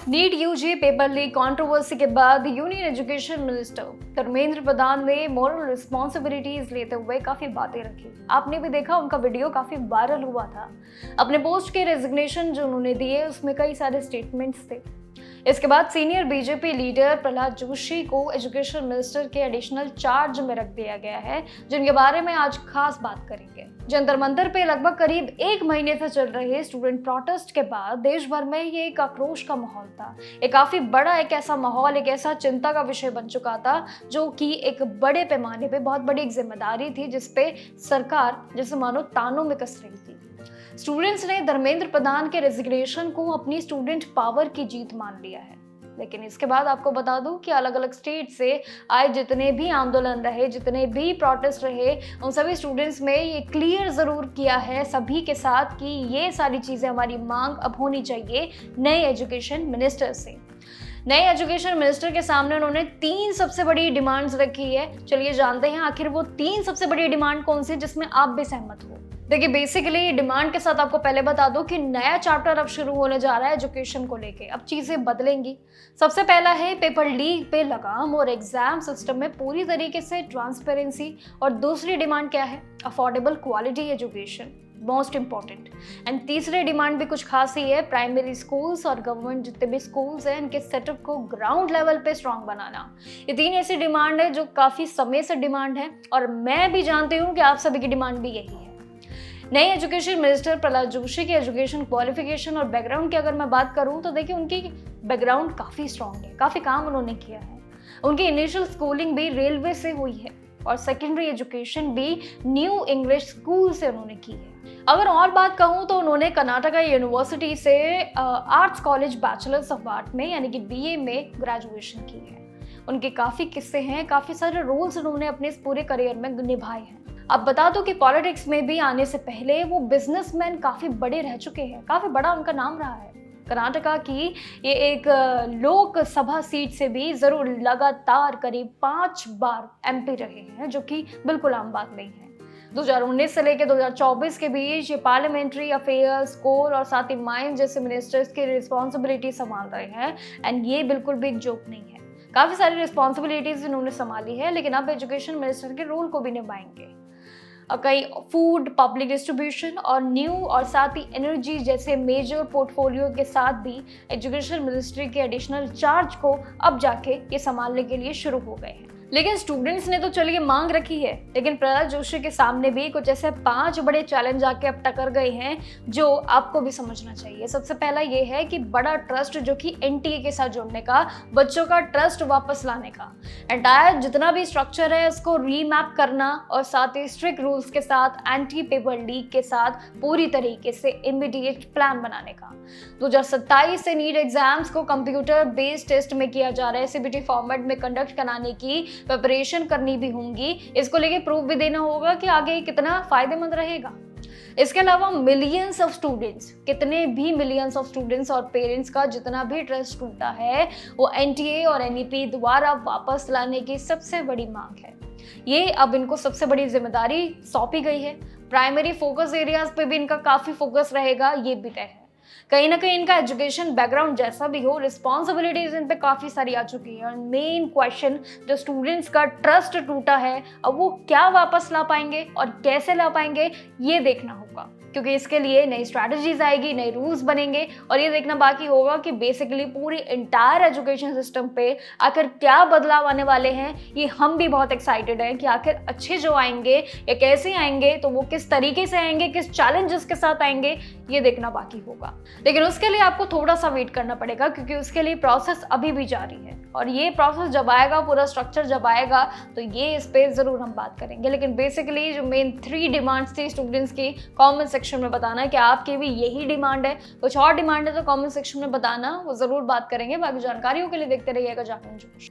NEET UG paper leak controversy के बाद union education minister Dharmendra Pradhan ने मॉरल रिस्पॉन्सिबिलिटीज लेते हुए काफी बातें रखी। आपने भी देखा, उनका वीडियो काफी वायरल हुआ था। अपने पोस्ट के रेजिग्नेशन जो उन्होंने दिए उसमें कई सारे स्टेटमेंट्स थे। इसके बाद senior BJP leader Prahlad Joshi को एजुकेशन मिनिस्टर के एडिशनल चार्ज में रख दिया गया है, जिनके बारे में आज खास बात करेंगे। जंतर मंतर पे लगभग करीब 1 महीने से चल रहे स्टूडेंट प्रोटेस्ट के बाद देश भर में ये एक आक्रोश का माहौल था। एक काफी बड़ा एक ऐसा माहौल, एक ऐसा चिंता का विषय बन चुका था, जो कि एक बड़े पैमाने पे बहुत बड़ी एक जिम्मेदारी थी, जिसपे सरकार जैसे मानो तानों में कस रही थी। स्टूडेंट्स ने धर्मेंद्र प्रधान के रेजिग्नेशन को अपनी स्टूडेंट पावर की जीत मान लिया है। लेकिन इसके बाद आपको बता दूं कि अलग अलग स्टेट से आए जितने भी आंदोलन रहे, जितने भी प्रोटेस्ट रहे, उन सभी स्टूडेंट्स में ये क्लियर जरूर किया है सभी के साथ कि ये सारी चीजें हमारी मांग अब होनी चाहिए नए एजुकेशन मिनिस्टर से। नए एजुकेशन मिनिस्टर के सामने उन्होंने 3 सबसे बड़ी डिमांड्स रखी है। चलिए जानते हैं आखिर वो 3 सबसे बड़ी डिमांड कौन सी, जिसमें आप भी सहमत हो। देखिए, बेसिकली डिमांड के साथ आपको पहले बता दो कि नया चैप्टर अब शुरू होने जा रहा है एजुकेशन को लेके। अब चीजें बदलेंगी। सबसे पहला है पेपर लीक पे लगाम और एग्जाम सिस्टम में पूरी तरीके से ट्रांसपेरेंसी। और दूसरी डिमांड क्या है? Affordable quality education, most important. And तीसरी डिमांड भी कुछ खास ही है, प्राइमरी स्कूल्स और गवर्नमेंट जितने भी स्कूल्स हैं इनके सेटअप को ग्राउंड लेवल पे स्ट्रांग बनाना। ये 3 ऐसी डिमांड है जो काफी समय से डिमांड है, और मैं भी जानती हूँ कि आप सभी की डिमांड भी यही है। नए एजुकेशन मिनिस्टर प्रहलाद जोशी के एजुकेशन क्वालिफिकेशन और बैकग्राउंड की अगर मैं बात करूं तो देखिए, उनकी बैकग्राउंड काफ़ी स्ट्रांग है, काफ़ी काम उन्होंने किया है। उनकी इनिशियल स्कूलिंग भी रेलवे से हुई है और सेकेंडरी एजुकेशन भी न्यू इंग्लिश स्कूल से उन्होंने की है। अगर और बात कहूँ तो उन्होंने कर्नाटका यूनिवर्सिटी से arts college bachelors of art में यानी कि BA में ग्रेजुएशन की है। उनके काफ़ी किस्से हैं, काफ़ी सारे रोल्स उन्होंने अपने इस पूरे करियर में निभाए हैं। अब बता दो कि पॉलिटिक्स में भी आने से पहले वो बिजनेसमैन काफी बड़े रह चुके हैं, काफी बड़ा उनका नाम रहा है। कर्नाटका की ये एक लोकसभा सीट से भी जरूर लगातार करीब 5 बार MP रहे हैं, जो कि बिल्कुल आम बात नहीं है। 2019 से लेकर 2024 के बीच ये पार्लियामेंट्री अफेयर्स, कोर और साथ ही माइंस जैसे मिनिस्टर्स की रिस्पॉन्सिबिलिटी संभाल रहे हैं। एंड ये बिल्कुल भी एक जोक नहीं है। काफी सारी रिस्पॉन्सिबिलिटीज इन्होंने संभाली है, लेकिन अब एजुकेशन मिनिस्टर के रोल को भी निभाएंगे। कई फूड, पब्लिक डिस्ट्रीब्यूशन और न्यू और साथ ही एनर्जी जैसे मेजर पोर्टफोलियो के साथ भी एजुकेशन मिनिस्ट्री के एडिशनल चार्ज को अब जाके ये संभालने के लिए शुरू हो गए हैं। लेकिन स्टूडेंट्स ने तो चलिए मांग रखी है, लेकिन प्रहलाद जोशी के सामने भी कुछ ऐसे 5 बड़े चैलेंज आके अब टकर गए हैं जो आपको भी समझना चाहिए। सबसे पहला ये है कि बड़ा ट्रस्ट जो कि NTA के साथ जोड़ने का, बच्चों का ट्रस्ट वापस लाने का, एंटायर जितना भी स्ट्रक्चर है उसको रीमैप करना, और साथ ही स्ट्रिक्ट रूल्स के साथ एंटी पेपर लीक के साथ पूरी तरीके से इमीडिएट प्लान बनाने का। 2027 से नीट एग्जाम्स को कंप्यूटर बेस्ड टेस्ट में किया जा रहा है, CBT फॉर्मेट में कंडक्ट कराने की प्रिपरेशन करनी भी होंगी। इसको लेके प्रूफ भी देना होगा कि आगे कितना फायदेमंद रहेगा। इसके अलावा मिलियंस ऑफ स्टूडेंट्स, कितने भी मिलियंस ऑफ स्टूडेंट्स और पेरेंट्स का जितना भी ट्रस्ट टूटा है वो NTA और NEP द्वारा वापस लाने की सबसे बड़ी मांग है। ये अब इनको सबसे बड़ी जिम्मेदारी सौंपी गई है। प्राइमरी फोकस एरियाज पे भी इनका काफी फोकस रहेगा, ये भी तय है। कहीं ना कहीं इनका एजुकेशन बैकग्राउंड जैसा भी हो, रिस्पॉन्सिबिलिटीज इन पे काफी सारी आ चुकी है। और मेन क्वेश्चन, जो स्टूडेंट्स का ट्रस्ट टूटा है, अब वो क्या वापस ला पाएंगे और कैसे ला पाएंगे, ये देखना होगा। क्योंकि इसके लिए नई स्ट्रैटेजीज आएगी, नए रूल्स बनेंगे, और ये देखना बाकी होगा कि बेसिकली पूरी इंटायर एजुकेशन सिस्टम पे आखिर क्या बदलाव आने वाले हैं। ये हम भी बहुत एक्साइटेड हैं कि आखिर अच्छे जो आएंगे या कैसे आएंगे, तो वो किस तरीके से आएंगे, किस चैलेंजेस के साथ आएंगे, ये देखना बाकी होगा। लेकिन उसके लिए आपको थोड़ा सा वेट करना पड़ेगा, क्योंकि उसके लिए प्रोसेस अभी भी जारी है। और ये प्रोसेस जब आएगा, पूरा स्ट्रक्चर जब आएगा, तो ये इस पे जरूर हम बात करेंगे। लेकिन बेसिकली जो मेन 3 डिमांड्स थी स्टूडेंट्स की, कमेंट सेक्शन में बताना है कि आपकी भी यही डिमांड है। कुछ और डिमांड है तो कमेंट सेक्शन में बताना, वो जरूर बात करेंगे। बाकी जानकारियों के लिए देखते रहिएगा जागरण जोश।